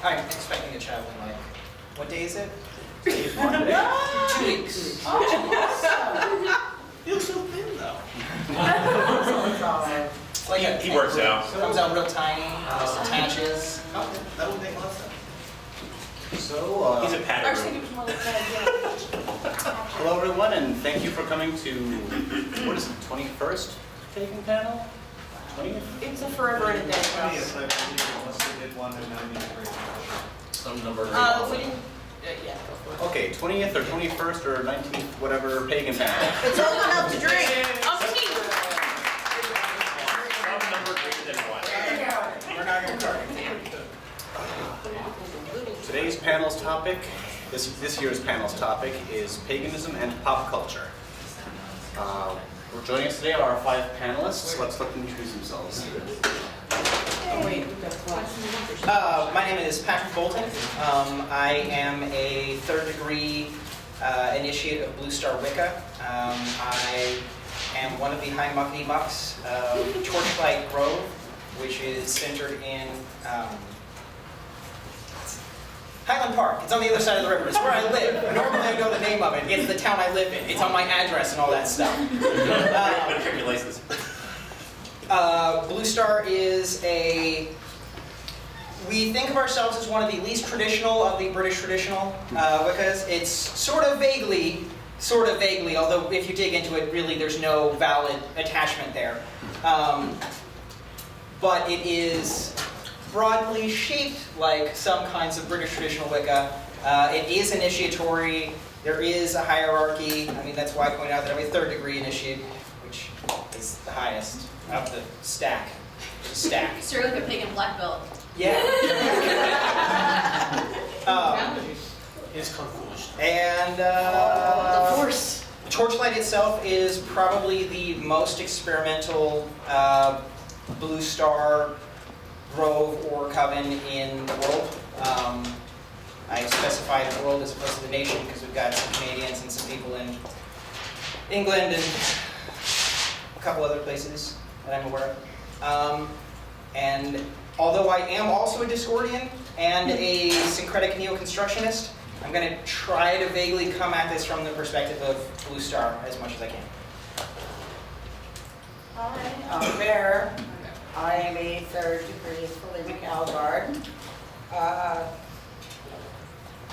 I'm expecting to travel in what day is it? 2 weeks. You look so thin though. It's like He works out. Comes out real tiny, just attaches. Oh, that would make a lot of sense. So, He's a pattern. hello everyone, and thank you for coming to, what is it, 21st Pagan Panel? 20th? It's a forever and a day. 20th, I believe, unless they did one in 93. Some number. We didn't, yeah, go for it. Okay, 20th or 21st or 19th, whatever Pagan Panel. It's all enough to drink. Some number greater than one. We're not going to card it. Today's panel's topic, this year's panel's topic is paganism and pop culture. Joining us today are our 5 panelists. Let's let them introduce themselves. Oh, wait, we've got one. My name is Patrick Bolton. I am a 3rd degree initiate of Blue Star Wicca. I am one of the high muckety mucks of Torchlight Grove, which is centered in Highland Park. It's on the other side of the river. It's where I live. Normally I know the name of it. It's the town I live in. It's on my address and all that stuff. Check your license. Blue Star is we think of ourselves as one of the least traditional of the British traditional Wiccas. It's sort of vaguely, although if you dig into it, really there's no valid attachment there. But it is broadly shaped like some kinds of British traditional Wicca. It is initiatory. There is a hierarchy. I mean, that's why I point out that I'm a 3rd degree initiate, which is the highest of the stack. Stack. So you're like a pagan black belt. Yeah. It's confused. And The force. Torchlight itself is probably the most experimental Blue Star Grove or coven in the world. I specify the world as opposed to the nation because we've got some Canadians and some people in England and a couple other places that I'm aware of. And although I am also a Discordian and a syncretic neo-constructionist, I'm going to try to vaguely come at this from the perspective of Blue Star as much as I can. Hi, I'm Bear. I am a 3rd degree Thelemic Al-Gard.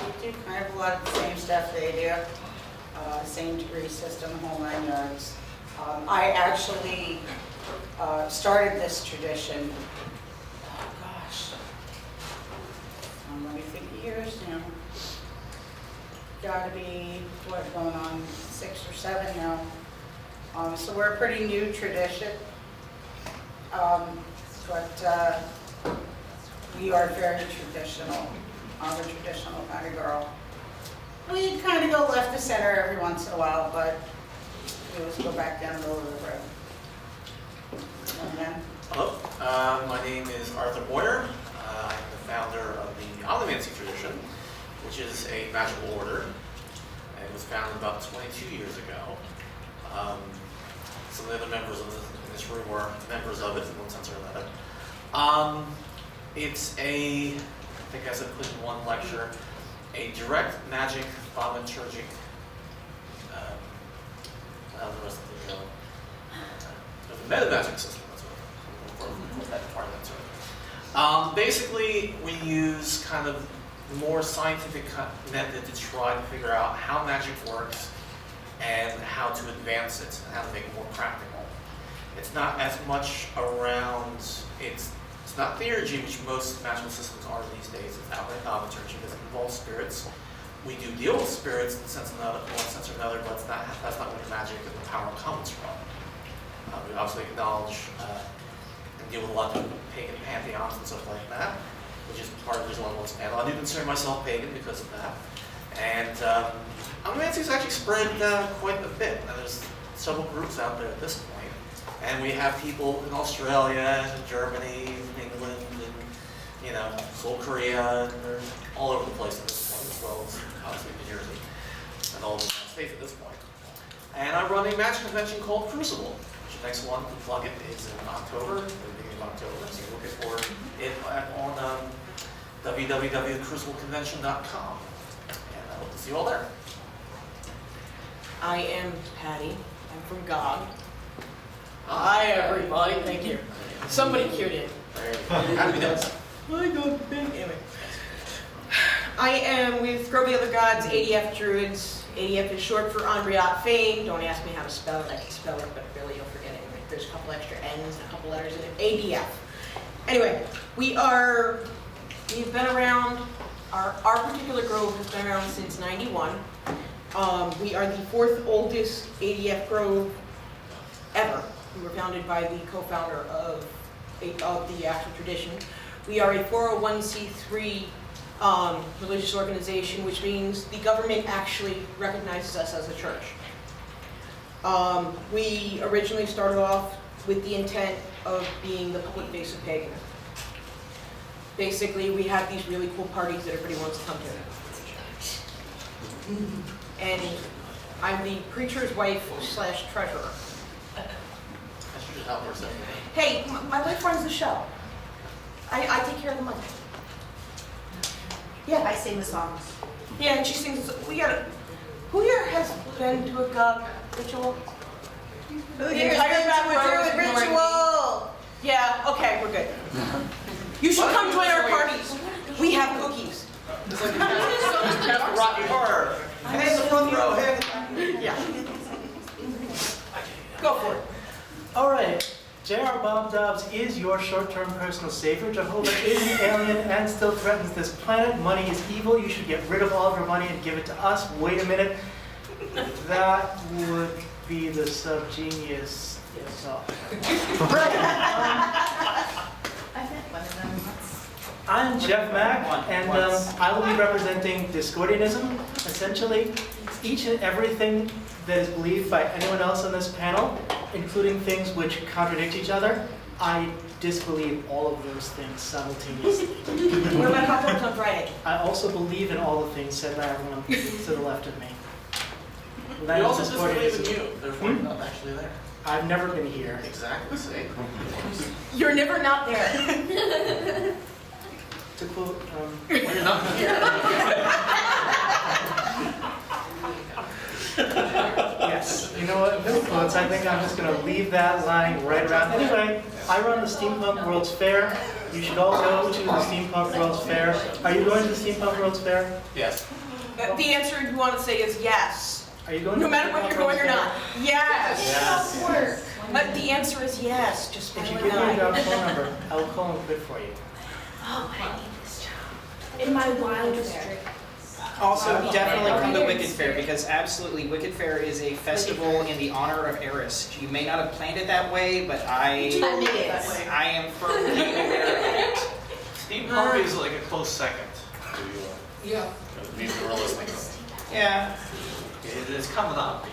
We do kind of a lot of the same stuff they do. Same degree system, whole 9 yards. I actually started this tradition, oh gosh, let me think of years now. Gotta be, going on 6 or 7 now. So we're a pretty new tradition. But we are very traditional. I'm a traditional kind of girl. We kind of go left to center every once in a while, but we always go back down the middle of the road. And then, Hello, my name is Arthur Moyer. I'm the founder of the Omnimancy tradition, which is a magical order. It was founded about 22 years ago. Some of the other members in this room were members of it in one sense or another. It's I think as I put in one lecture, a direct magic thaumaturgic, the rest of the meta magic system. That's what that part of that term. Basically, we use kind of more scientific method to try to figure out how magic works and how to advance it and how to make it more practical. It's not as much around, it's not theurgy, which most magical systems are these days. It's outright thaumaturgy because it involves spirits. We do deal with spirits in one sense or another, but that's not where the magic and the power comes from. We obviously acknowledge and deal with a lot of pagan pantheons and stuff like that, which is part of the reason why I want to panel. I do consider myself pagan because of that. And Omnimancy has actually spread quite a bit. Now, there's several groups out there at this point. And we have people in Australia, and Germany, and England, and Seoul, Korea, and they're all over the place at this point, as well as obviously New Jersey, and all of the United States at this point. And I run a magic convention called Crucible, which the next one to plug it is in October, the beginning of October. So look for it on www.crucibleconvention.com. And I hope to see you all there. I am Patty. I'm from GOG. Hi, everybody. Thank you. Somebody cued in. Happy to be done. I got big. Anyway. I am with Grow the Other Gods, ADF Druids. ADF is short for Andriat Fame. Don't ask me how to spell it. I can spell it, but really you'll forget it. There's a couple extra N's and a couple letters in it. ADF. Anyway, we've been around, our particular grove has been around since '91. We are the 4th oldest ADF grove ever. We were founded by the co-founder of the actual tradition. We are a 401c3 religious organization, which means the government actually recognizes us as a church. We originally started off with the intent of being the public face of paganism. Basically, we have these really cool parties that everybody wants to come to. And I'm the preacher's wife / treasurer. I should just help for a second. Hey, my wife runs the show. I take care of the money. Yeah, I sing the songs. yeah, and she sings. Who here has been to a GOG ritual? The entire back row is ignoring me. ritual? Yeah, okay, we're good. You should come join our parties. We have cookies. It's like a rocky horror. And in the front row, hey. Yeah. Go for it. All right, J.R. Bob Dobbs is your short-term personal savior. Jehovah is an alien and still threatens this planet. Money is evil. You should get rid of all of your money and give it to us. Wait a minute. That would be the subgenius. So. I'm Jeff Mack, and I will be representing Discordianism. Essentially, each and everything that is believed by anyone else on this panel, including things which contradict each other, I disbelieve all of those things simultaneously. What about hot dogs on Friday? I also believe in all the things said by everyone to the left of me. We That is also disbelieve in Discordianism. you, therefore you're not actually there. I've never been here. Exactly, see? You're never not there. To quote, Well, you're not here. yes, you know what, no quotes, I think I'm just going to leave that lying right around. Anyway, I run the Steampunk World's Fair. You should all go to the Steampunk World's Fair. Are you going to the Steampunk World's Fair? Yes. The answer you want to say is yes. Are you going No to the matter what Steampunk you're going or World's not. Yes. Yes. But the answer is yes. Just Fair? If spell you it give me your out. phone number, I will call and quit for you. Oh, I need this job. In my wild fair. Also, definitely come to Wicked Fair, because absolutely, Wicked Fair is a festival in the honor of Eris. You may not have planned it that way, but I am firmly aware of it. Steampunk is like a close second. Yeah. These gorillas think. Yeah. It's coming up.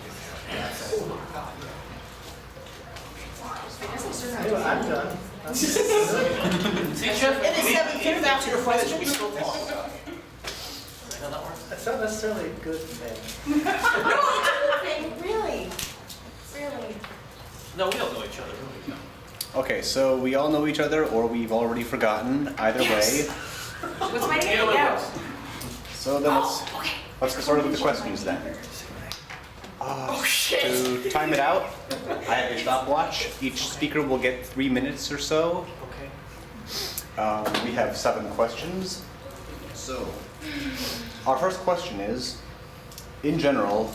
Anyway, I'm done. See, Jeff, It is 7:10 after your question. we still talk. See how that works? That's not necessarily a good thing. Really? Really? No, we don't know each other, do we? Okay, so we all know each other, or we've already forgotten. Either way. What's my name? Either Yeah. way. So then let's get started with the questions then. Oh shit. To time it out, I have a stopwatch. Each speaker will get 3 minutes or so. Okay. We have 7 questions. So, our first question is, in general,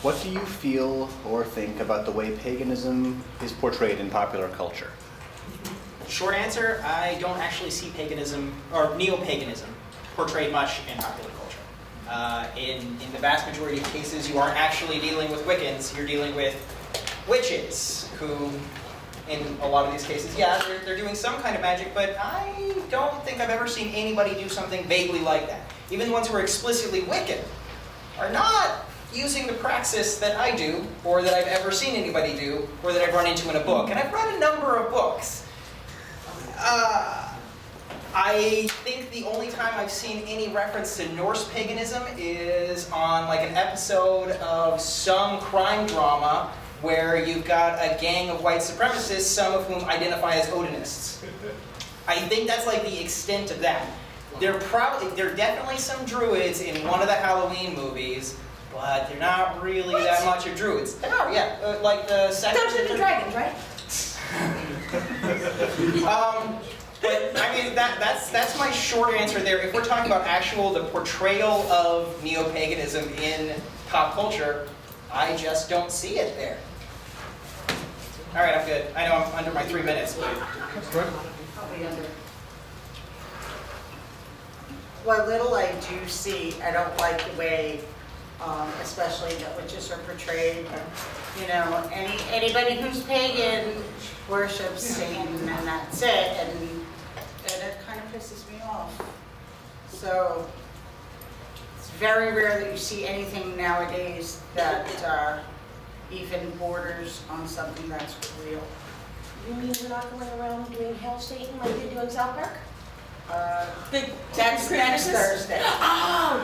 what do you feel or think about the way paganism is portrayed in popular culture? Short answer, I don't actually see paganism, or neo-paganism, portrayed much in popular culture. In the vast majority of cases, you aren't actually dealing with Wiccans, you're dealing with witches, who, in a lot of these cases, yeah, they're doing some kind of magic, but I don't think I've ever seen anybody do something vaguely like that. Even the ones who are explicitly Wiccan are not using the praxis that I do, or that I've ever seen anybody do, or that I've run into in a book. And I've read a number of books. I think the only time I've seen any reference to Norse paganism is on like an episode of some crime drama where you've got a gang of white supremacists, some of whom identify as Odinists. I think that's like the extent of that. There are definitely some druids in one of the Halloween movies, but they're not really that much of druids. There are, yeah, like the second. Dungeons and Dragons, right? But I mean, that's my short answer there. If we're talking about the portrayal of neo-paganism in pop culture, I just don't see it there. All right, I'm good. I know I'm under my 3 minutes, but Probably under. What little I do see, I don't like the way, especially that witches are portrayed. You know, anybody who's pagan worships Satan, and that's it, and it kind of pisses me off. So it's very rare that you see anything nowadays that even borders on something that's real. You mean we're not going around doing Hail Satan like they do in South Park? That's next Thursday. Oh,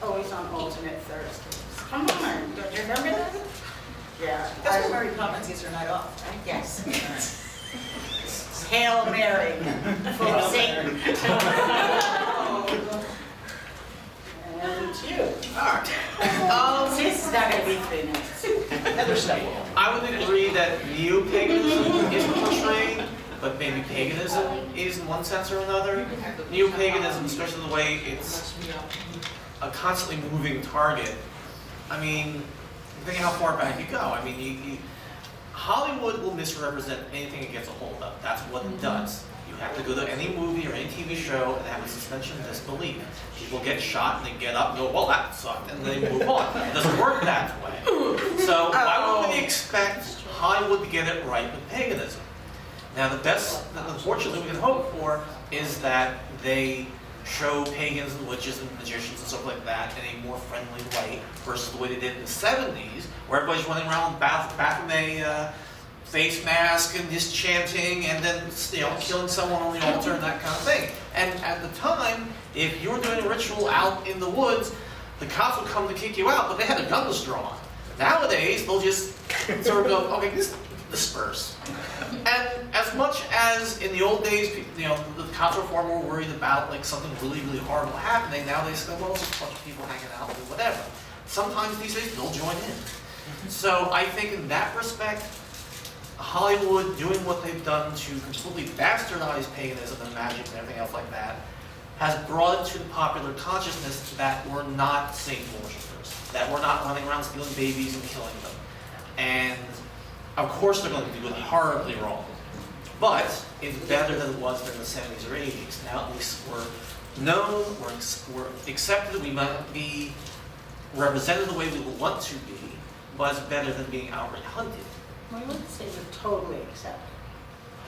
Always on alternate Thursdays. Come on, don't you remember that? Yeah. that's where Mary Poppins gets her night off, right? Yes. Hail Mary, full of Satan. And you. This is not going to be 3 minutes. Other stuff. I would agree that neo-paganism is portrayed, but maybe paganism is in one sense or another. Neo-paganism, especially the way it's a constantly moving target. I mean, think how far back you go. I mean, Hollywood will misrepresent anything it gets a hold of. That's what it does. You have to go to any movie or any TV show and have a suspension of disbelief. People get shot and they get up and go, well, that sucked, and they move on. It doesn't work that way. So why would we expect Hollywood to get it right with paganism? Now, the best that unfortunately we can hope for is that they show pagans and witches and magicians and stuff like that in a more friendly light versus the way they did in the 70s, where everybody's running around Baphomet face mask and just chanting and then killing someone on the altar and that kind of thing. And at the time, if you were doing a ritual out in the woods, the cops would come to kick you out, but they had their guns drawn. Nowadays, they'll just sort of go, okay, disperse. And as much as in the old days, the cops were far more worried about like something really, really horrible happening. Nowadays, well, it's just a bunch of people hanging out and whatever. Sometimes these days, they'll join in. So I think in that respect, Hollywood doing what they've done to completely bastardize paganism and magic and everything else like that has brought it to the popular consciousness that we're not Satan worshippers, that we're not running around stealing babies and killing them. And of course they're going to do it horribly wrong. But it's better than it was during the 70s or 80s. Now at least we're known, we're accepted, we might not be represented the way we would want to be, but it's better than being outright hunted. I wouldn't say we're totally accepted.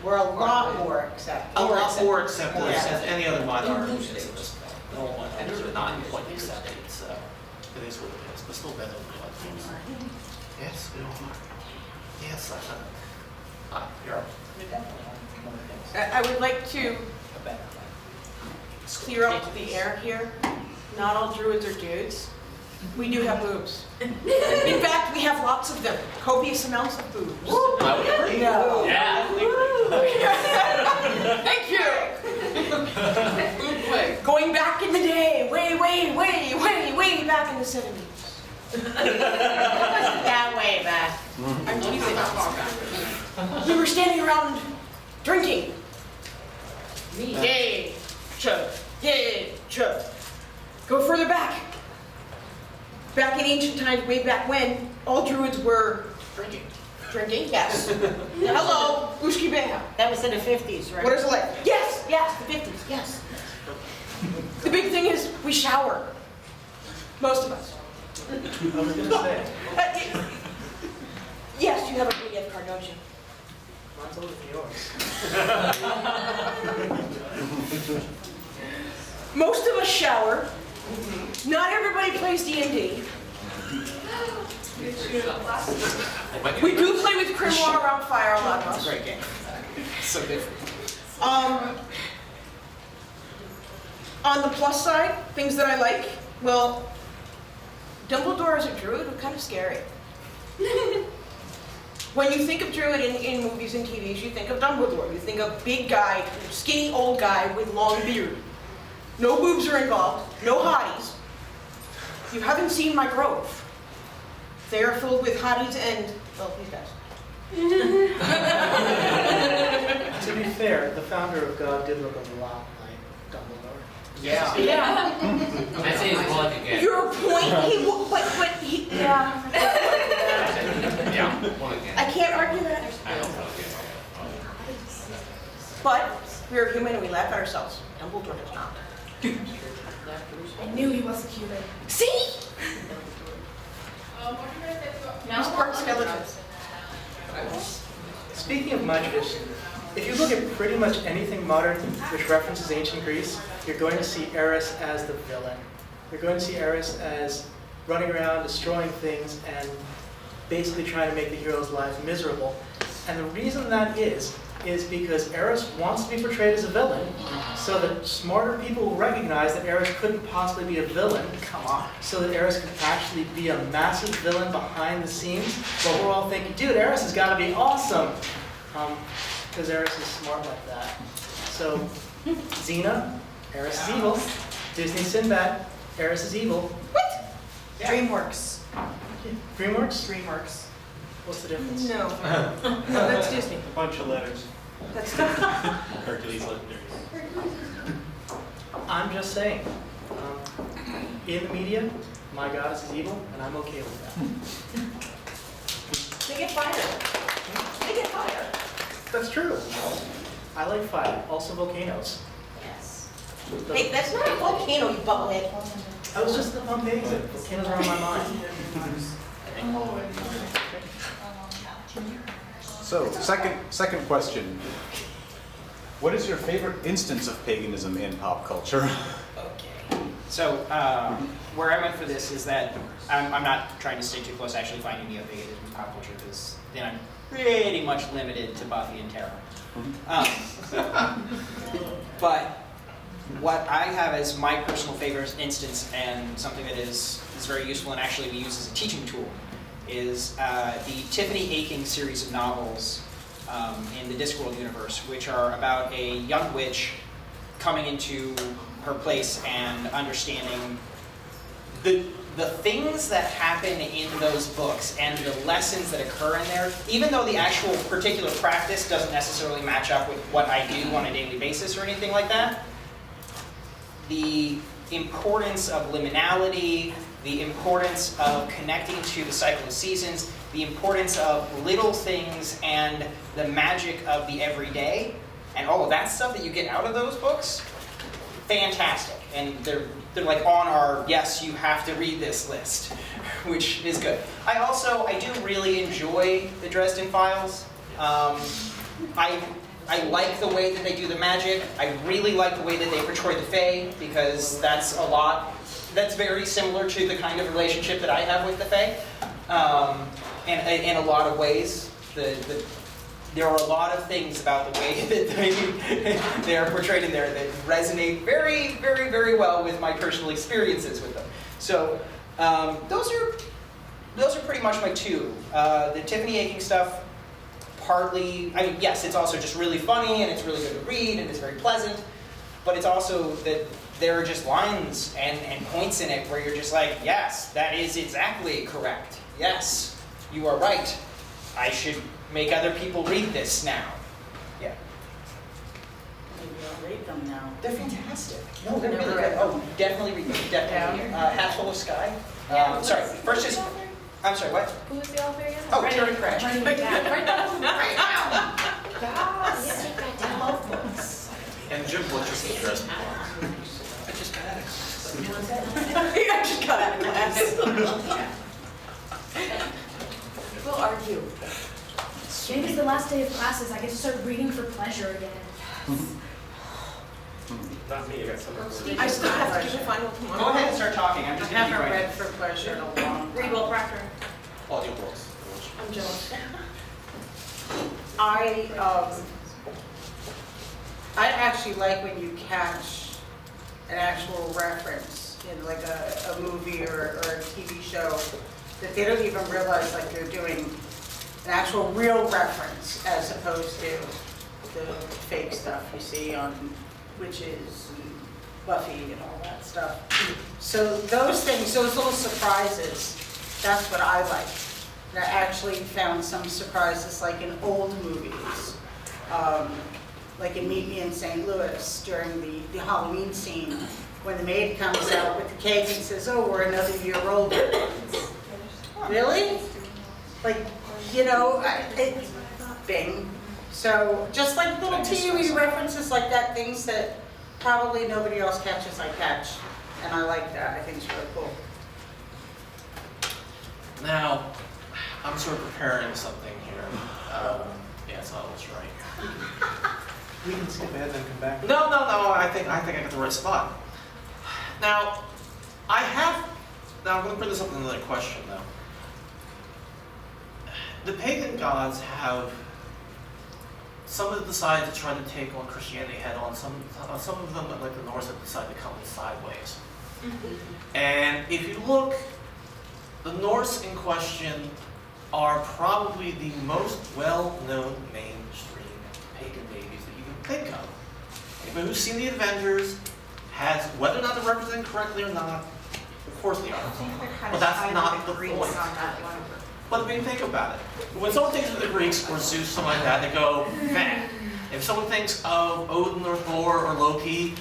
We're a lot more accepted. A lot more accepted Yeah. as any other minority is at this point. All minorities are not quite accepted, so it is what it is, but still better than what it is. Yes, we all are. Yes, you're up. I would like to clear up the air here. Not all druids are dudes. We do have boobs. In fact, we have lots of them. Copious amounts of boobs. I would agree. No. Yeah, I Thank you. Going back in the day, way back in the 70s. That way back. I'm teasing, not far back. We were standing around drinking. Yay, chug. Yay, chug. Go further back. Back in ancient times, way back when, all druids were drinking. drinking. Yes. Hello, Ushki Beha. That was in the 50s, right? What is it like? Yes, the 50s, yes. The big thing is we shower. Most of us. I was going to say, Yes, you have a PDF card, don't you? mine's older than yours. Most of us shower. Not everybody plays D&D. We do play with Grimoire around fire a lot of us. It's a great game. So different. On the plus side, things that I like, well, Dumbledore as a druid was kind of scary. When you think of Druid in movies and TVs, you think of Dumbledore. You think of big guy, skinny old guy with long beard. No boobs are involved, no hotties. You haven't seen my grove. They are filled with hotties and, well, these guys. To be fair, the founder of God did look a lot like Dumbledore. Yeah. Yeah. I say he's more like a gay. Your point, but he, yeah. Yeah, more like a gay. I can't argue that. I don't know. But we're human and we laugh at ourselves. Dumbledore does not. I knew he wasn't human. See? He's part skeleton. Speaking of my tradition, if you look at pretty much anything modern which references ancient Greece, you're going to see Eris as the villain. You're going to see Eris as running around, destroying things, and basically trying to make the heroes' lives miserable. And the reason that is because Eris wants to be portrayed as a villain, so that smarter people will recognize that Eris couldn't possibly be a villain. Come on. So that Eris could actually be a massive villain behind the scenes, but we're all thinking, dude, Eris has got to be awesome. Because Eris is smart like that. So, Xena, Eris is evil. Disney Sinbad, Eris is evil. What? Yeah. DreamWorks. DreamWorks? DreamWorks. What's the difference? No. No, that's Disney. A bunch of letters. That's Hercules legendaries. I'm just saying. In the media, my goddess is evil, and I'm okay with that. They get fired. They get fired. That's true. I like fire. Also volcanoes. Yes. Hey, that's not a volcano, you bubblehead. I was just at the Pompeii exhibit. Volcanoes are on my mind. So, second question. What is your favorite instance of paganism in pop culture? Okay. So, where I went for this is that I'm not trying to stay too close to actually finding the paganism in pop culture, because then I'm pretty much limited to Buffy and Tara. But what I have as my personal favorite instance, and something that is very useful and actually we use as a teaching tool, is the Tiffany Aching series of novels in the Discworld universe, which are about a young witch coming into her place and understanding the things that happen in those books and the lessons that occur in there, even though the actual particular practice doesn't necessarily match up with what I do on a daily basis or anything like that. The importance of liminality, the importance of connecting to the cycle of seasons, the importance of little things and the magic of the everyday, and all of that stuff that you get out of those books, fantastic. And they're like on our, yes, you have to read this list, which is good. I do really enjoy the Dresden Files. I like the way that they do the magic. I really like the way that they portray the Fae, because that's very similar to the kind of relationship that I have with the Fae. And in a lot of ways, there are a lot of things about the way that they are portrayed in there that resonate very, very, very well with my personal experiences with them. So those are pretty much my two. The Tiffany Aching stuff, partly, I mean, yes, it's also just really funny and it's really good to read and it's very pleasant, but it's also that there are just lines and points in it where you're just like, yes, that is exactly correct. Yes, you are right. I should make other people read this now. Yeah. Maybe I'll read them now. They're fantastic. No, they're Never really read good. Oh, definitely read them. Definitely. Hatful of Sky. Yeah, Sorry, what's- first just, I'm sorry, what? Who was the author again? Oh, Terry Crash. Write that down. Write that down. Yes. Take that I down. love books. And Jim Butcher's the dress box. I just got out of I just got out of class. We'll argue. Maybe it's the last day of classes. I get to start reading for pleasure again. Not me, I got something. I still have to give a final tomorrow. Go ahead and start talking. I'm I just haven't going to read for pleasure in a long Read time. Will Proctor. Audiobooks. I'm jealous. I actually like when you catch an actual reference in like a movie or a TV show that they don't even realize like they're doing an actual real reference as opposed to the fake stuff you see on witches and Buffy and all that stuff. So those things, those little surprises, that's what I like. And I actually found some surprises like in old movies, like in Meet Me in St. Louis during the Halloween scene, when the maid comes out with the cake and says, "Oh, we're another year older." Really? Like, you know, bing. So just like little teeny references like that, things that probably nobody else catches, I catch. And I like that. I think it's really cool. Now, I'm sort of preparing something here. Yeah, so I was right. We can skip ahead and come back. No. I think I got the right spot. Now, Now I'm going to bring this up in another question, though. The pagan gods have. Some have decided to try to take on Christianity head on. Some of them, like the Norse, have decided to come in sideways. And if you look, the Norse in question are probably the most well-known mainstream pagan deities that you can think of. Anybody who's seen the Avengers has, whether or not they're represented correctly or not, of course they are. But that's not the point. But I mean, think about it. When someone thinks of the Greeks or Zeus, something like that, they go, man. If someone thinks of Odin or Thor or Loki,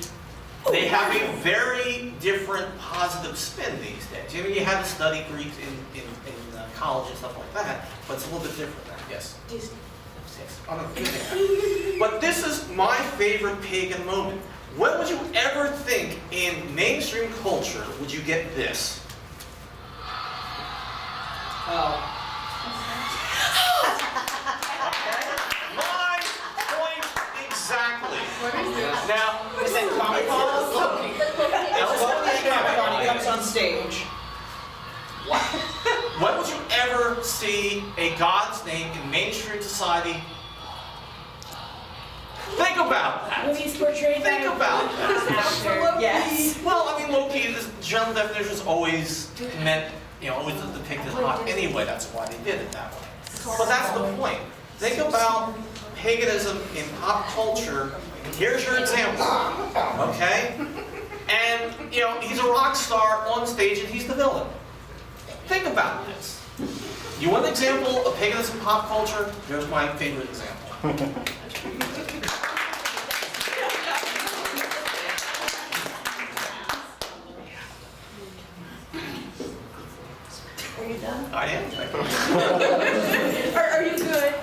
they have a very different positive spin these days. I mean, you had to study Greek in college and stuff like that, but it's a little bit different now. Yes? Disney. But this is my favorite pagan moment. When would you ever think in mainstream culture would you get this? Oh. My point exactly. Now, Is that Comic-Con? Comic-Con, he comes on stage. when would you ever see a god's name in mainstream society? Think about that. Movies portrayed Think about that. Yes. Well, I mean, Loki, the general definition is always meant, always depicted hot anyway. That's why they did it that way. But that's the point. Think about paganism in pop culture. Here's your example, okay? And, he's a rock star on stage and he's the villain. Think about this. You want an example of paganism in pop culture? Here's my favorite example. Are you done? I am. Thank you. Are you good?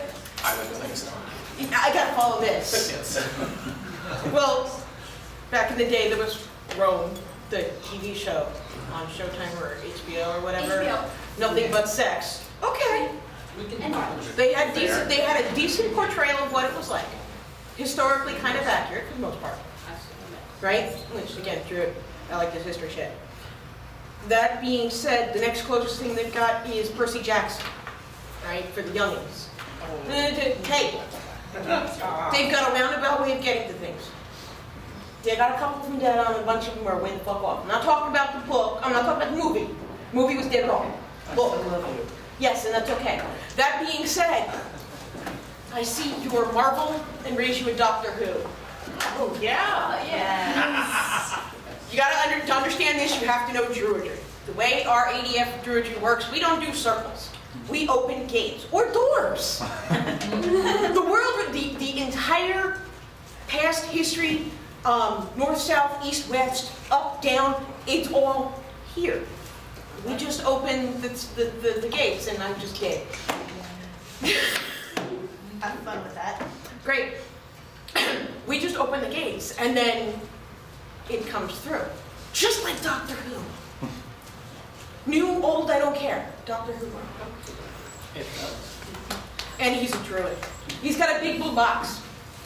I would think so. I gotta follow this. Yes. Well, back in the day, there was Rome, the TV show on Showtime or HBO or whatever. HBO. Nothing but sex. Okay. They had a decent portrayal of what it was like. Historically kind of accurate for the most part. Right? Which again, Druid, I like this history shit. That being said, the next closest thing they've got is Percy Jackson, right? For the youngins. Hey, they've got a roundabout way of getting to things. They got a couple of them dead on, a bunch of them are way the fuck off. I'm not talking about the book, I'm not talking about the movie. The movie was dead wrong. Book. Yes, and that's okay. That being said, I see your Marvel and raise you a Doctor Who. Oh yeah. Yes. You gotta to understand this, you have to know Druidry. The way our ADF Druidry works, we don't do circles. We open gates or doors. The world, the entire past history, north, south, east, west, up, down, it's all here. We just open the gates, and I'm just kidding. Have fun with that. Great. We just open the gates, and then it comes through. Just like Doctor Who. New, old, I don't care. Doctor Who. It does. And he's a druid. He's got a big blue box.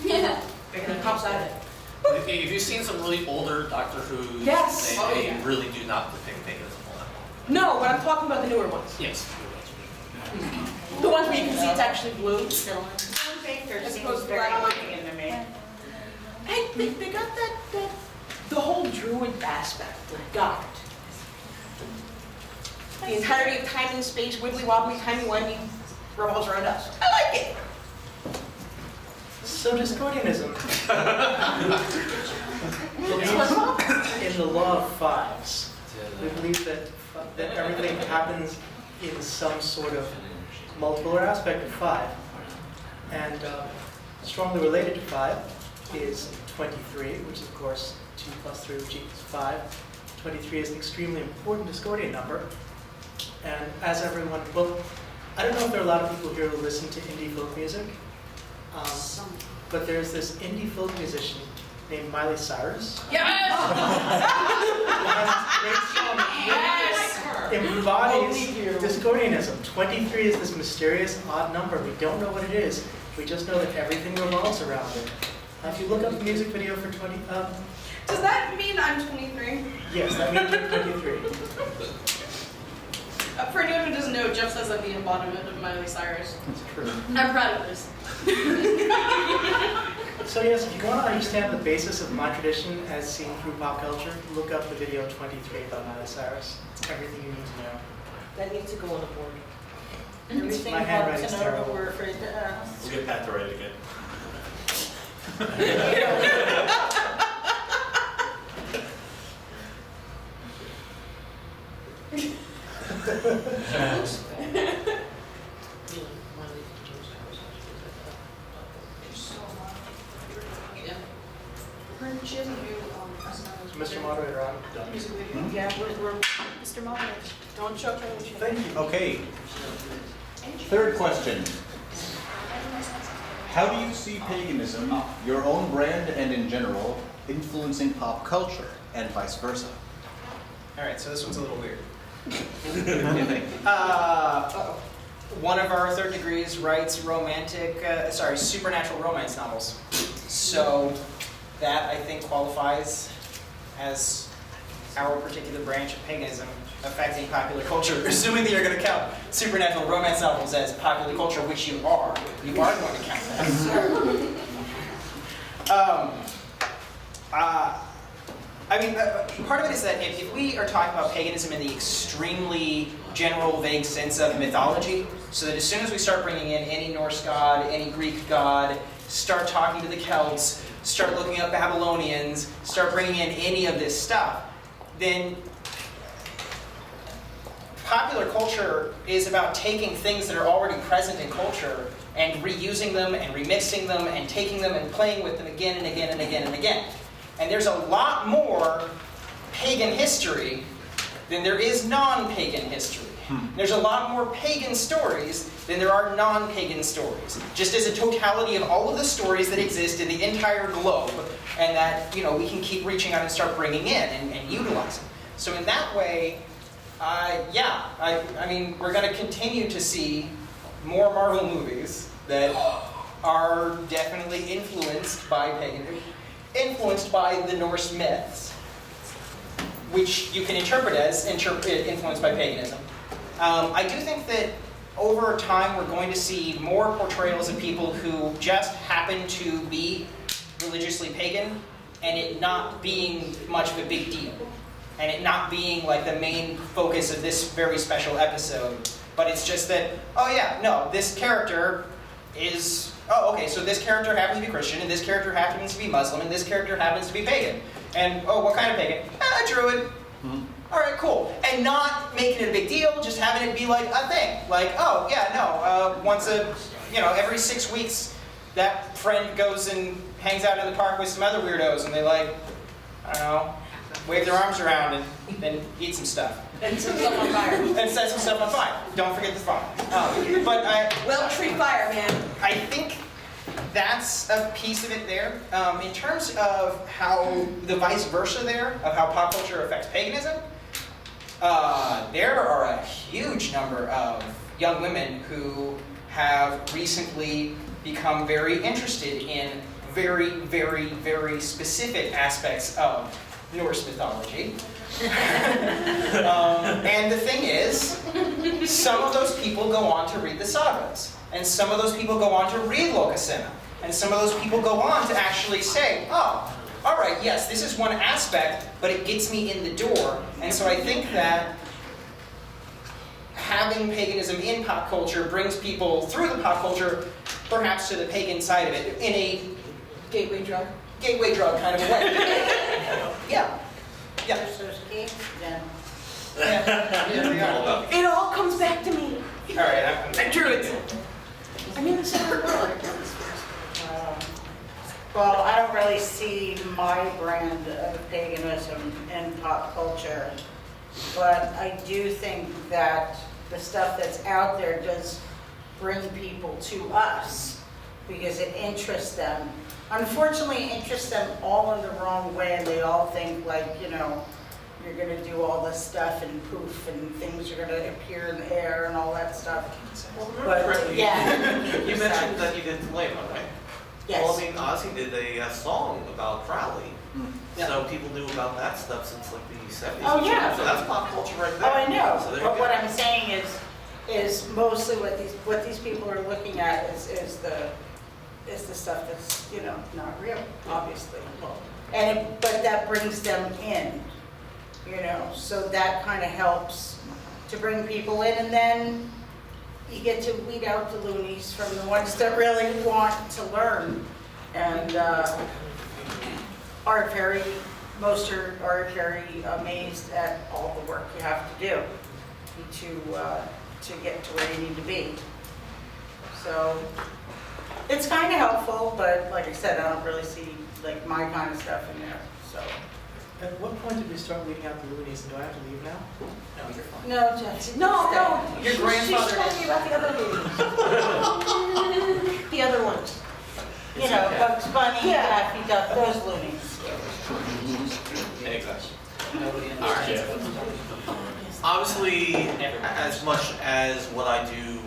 Yeah. And he pops out of it. If you've seen some really older Doctor Who's, Yes. they really do not depict paganism all that well. No, but I'm talking about the newer ones. Yes. The ones where you can see it's actually blue. Baker As seems opposed to very black. Wiccan to me. Hey, they got that, the whole druid aspect. They got it. The entirety of time and space, wibbly wobbly, timey wimey, revolves around us. I like it. So Discordianism believes in the law of fives. We believe that everything happens in some sort of multiple aspect of 5. And strongly related to 5 is 23, which is of course 2 plus 3, which equals 5. 23 is an extremely important Discordian number. And as everyone, well, I don't know if there are a lot of people here who listen to indie folk music, but there's this indie folk musician named Miley Cyrus. Yes! Embodies Discordianism. 23 is this mysterious, odd number. We don't know what it is. We just know that everything revolves around it. If you look up the music video for 20, does that mean I'm 23? yes, that means you're 23. For anyone who doesn't know, Jeff says I'm the embodiment of Miley Cyrus. That's true. I'm proud of this. So yes, if you want to understand the basis of my tradition as seen through pop culture, look up the video 23 by Miley Cyrus. It's everything you need to know. That needs to go on the board. Everything My you want handwriting's to know, terrible. we're afraid to ask. We'll get Pat to write it again. She has a new Mr. Moderator, I'm done. music video. Yeah, we're Mr. Moyer. don't choke on the Thank you. Okay, third question. How do you see paganism, your own brand and in general, influencing pop culture and vice versa? All right, so this one's a little weird. What do you think? One of our third degrees writes supernatural romance novels. So that, I think, qualifies as our particular branch of paganism affecting popular culture, assuming that you're going to count supernatural romance novels as popular culture, which you are. You are going to count that. Part of it is that if we are talking about paganism in the extremely general, vague sense of mythology, so that as soon as we start bringing in any Norse god, any Greek god, start talking to the Celts, start looking up Babylonians, start bringing in any of this stuff, then popular culture is about taking things that are already present in culture and reusing them and remixing them and taking them and playing with them again and again and again and again. And there's a lot more pagan history than there is non-pagan history. There's a lot more pagan stories than there are non-pagan stories. Just as a totality of all of the stories that exist in the entire globe, and that we can keep reaching out and start bringing in and utilizing. So in that way, we're going to continue to see more Marvel movies that are definitely influenced by influenced by the Norse myths, which you can interpret as influenced by paganism. I do think that over time we're going to see more portrayals of people who just happen to be religiously pagan and it not being much of a big deal. And it not being like the main focus of this very special episode. But it's just that, this character is, so this character happens to be Christian, and this character happens to be Muslim, and this character happens to be pagan. And, what kind of pagan? A druid. Mm-hmm. All right, cool. And not making it a big deal, just having it be like a thing. Like, once every 6 weeks, that friend goes and hangs out in the park with some other weirdos, and they wave their arms around and then eat some stuff. And set stuff on fire. And set some stuff on fire. Don't forget the fire. Tree fire, man. I think that's a piece of it there. In terms of how the vice versa there, of how pop culture affects paganism, there are a huge number of young women who have recently become very interested in very, very, very specific aspects of Norse mythology. And the thing is, some of those people go on to read the sagas, and some of those people go on to read Lokasenna, and some of those people go on to actually say, all right, yes, this is one aspect, but it gets me in the door. And so I think that having paganism in pop culture brings people through the pop culture, perhaps to the pagan side of it, in a Gateway drug. gateway drug kind of a way. Yeah. Yeah. There's key, then. Yeah, we are. It all comes back to me. All right, I drew it. I'm in the center of the world. Well, I don't really see my brand of paganism in pop culture, but I do think that the stuff that's out there does bring people to us because it interests them. Unfortunately, it interests them all in the wrong way, and they all think like, you know, you're gonna do all this stuff and poof, and things are gonna appear in the air and all that stuff. But, Correctly, yeah. You mentioned that you did Thelemic, right? Yes. Well, I mean, Ozzy did a song about Crowley. Yeah. So people knew about that stuff since like the 70s. Oh, yeah. So that's pop culture right there. Oh, I know, So there you but go. what I'm saying is mostly what these people are looking at is the stuff that's, you know, not real, obviously. But that brings them in, you know, so that kind of helps to bring people in, and then you get to weed out the loonies from the ones that really want to learn and most are very amazed at all the work you have to do to get to where you need to be. So it's kind of helpful, but like I said, I don't really see like my kind of stuff in there, so. At what point did we start weeding out the loonies, and do I have to leave now? No, you're fine. No, Jesse. No. Your grandfather She's telling me about the other movies. The other ones. You know, Bugs Bunny, Daffy Duck, those loonies. Exactly. All right. Obviously, as much as what I do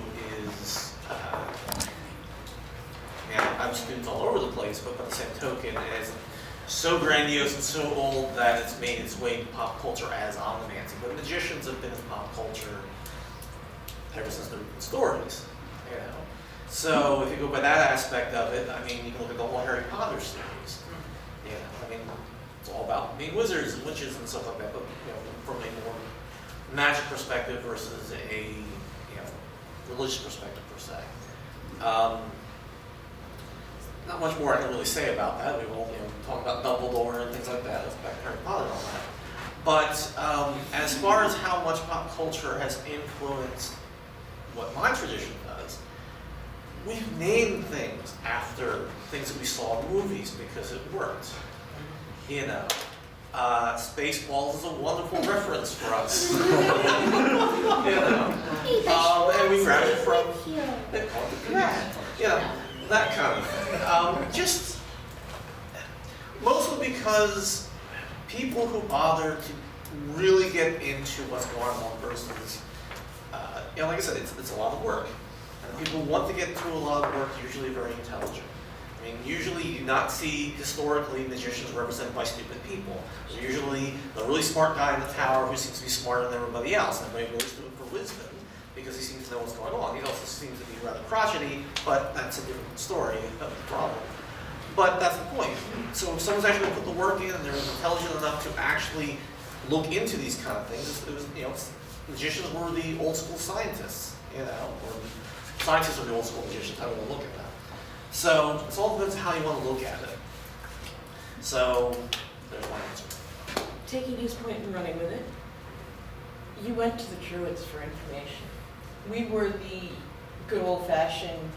is, I have students all over the place, but by the same token, it is so grandiose and so old that it's made its way to pop culture as Omnimancy. But magicians have been in pop culture ever since they're written stories, you know. So if you go by that aspect of it, I mean, you can look at the whole Harry Potter series. You know, I mean, it's all about being wizards and witches and stuff like that, but you know, from a more magic perspective versus a religious perspective per se. Not much more I can really say about that. We won't talk about Dumbledore and things like that. Let's back to Harry Potter and all that. But as far as how much pop culture has influenced what my tradition does, we've named things after things that we saw in movies because it worked. You know, Spaceballs is a wonderful reference for us. You know, and we grabbed it from that kind of thing. Just mostly because people who bother to really get into what's going on versus, like I said, it's a lot of work. And people who want to get through a lot of work usually very intelligent. I mean, usually you do not see historically magicians represented by stupid people. They're usually the really smart guy in the tower who seems to be smarter than everybody else, and everybody goes to him for wisdom because he seems to know what's going on. He also seems to be rather crotchety, but that's a different story of the problem. But that's the point. So if someone's actually put the work in and they're intelligent enough to actually look into these kind of things, it was magicians were the old school scientists, or scientists are the old school magicians, how do we look at that? So it's all depends how you want to look at it. So there's my answer. Taking his point and running with it, you went to the Druids for information. We were the good old-fashioned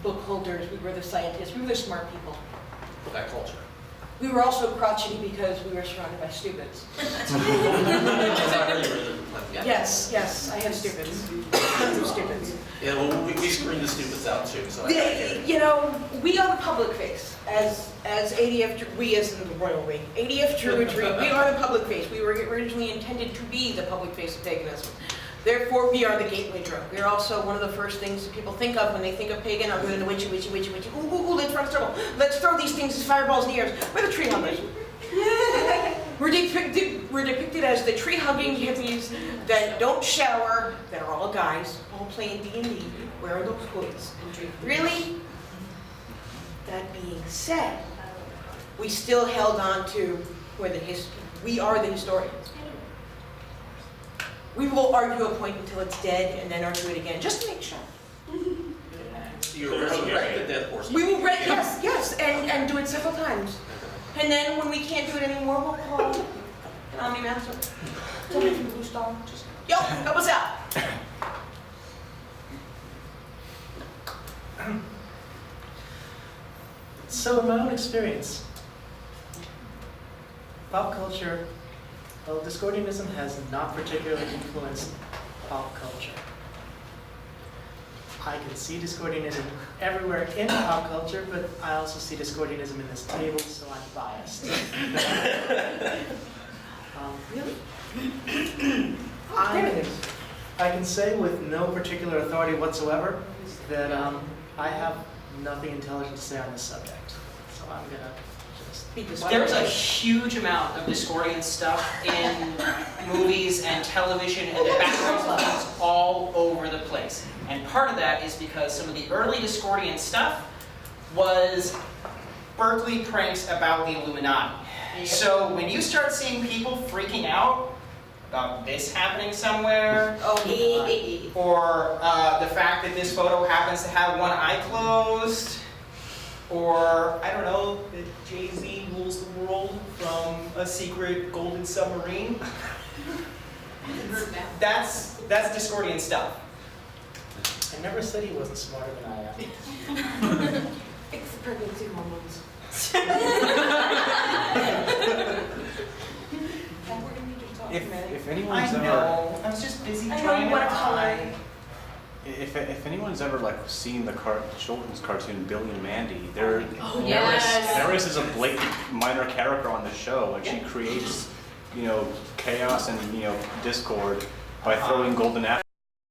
book holders, we were the scientists, we were the smart people. For that culture. We were also crotchety because we were surrounded by stupids. Yes, I have stupids. Tons of stupids. Yeah, well, we screen the stupids out too, so We are the public face. As ADF, we as in the royal we, ADF Druidry, we are the public face. We were originally intended to be the public face of paganism. Therefore, we are the gateway drug. We're also one of the first things that people think of when they think of pagan, other than the witchy. Ooh, let's run trouble. Let's throw these things as fireballs in the air. We're the tree huggers. We're depicted as the tree-hugging hippies that don't shower, that are all guys, all playing D&D, wearing those hoods. Really? That being said, we still held on to we are the historians. We will argue a point until it's dead and then argue it again, just to make sure. You're resurrecting the dead horse. We will, yes, and do it several times. And then when we can't do it anymore, we'll call an Omnimancy. Somebody from Blue Star, just, yo, help us out. So in my own experience, pop culture, well, Discordianism has not particularly influenced pop culture. I can see Discordianism everywhere in pop culture, but I also see Discordianism in this table, so I'm biased. Really? I can say with no particular authority whatsoever that I have nothing intelligent to say on this subject. So I'm gonna just Be this There's a huge amount of Discordian stuff in movies and television and the background things all over the place. And part of that is because some of the early Discordian stuff was Berkeley pranks about the Illuminati. So when you start seeing people freaking out about this happening somewhere, or the fact that this photo happens to have one eye closed, or, I don't know, that Jay-Z rules the world from a secret golden submarine. That's Discordian stuff. I never said he wasn't smarter than I am. It's the pregnancy hormones. If I anyone's ever, know, I was just busy I know trying you to want to hide. if anyone's ever like seen the children's cartoon Billy and Mandy, there yes. Neris is a blatant minor character on the show, and she creates, chaos and discord by throwing golden apples.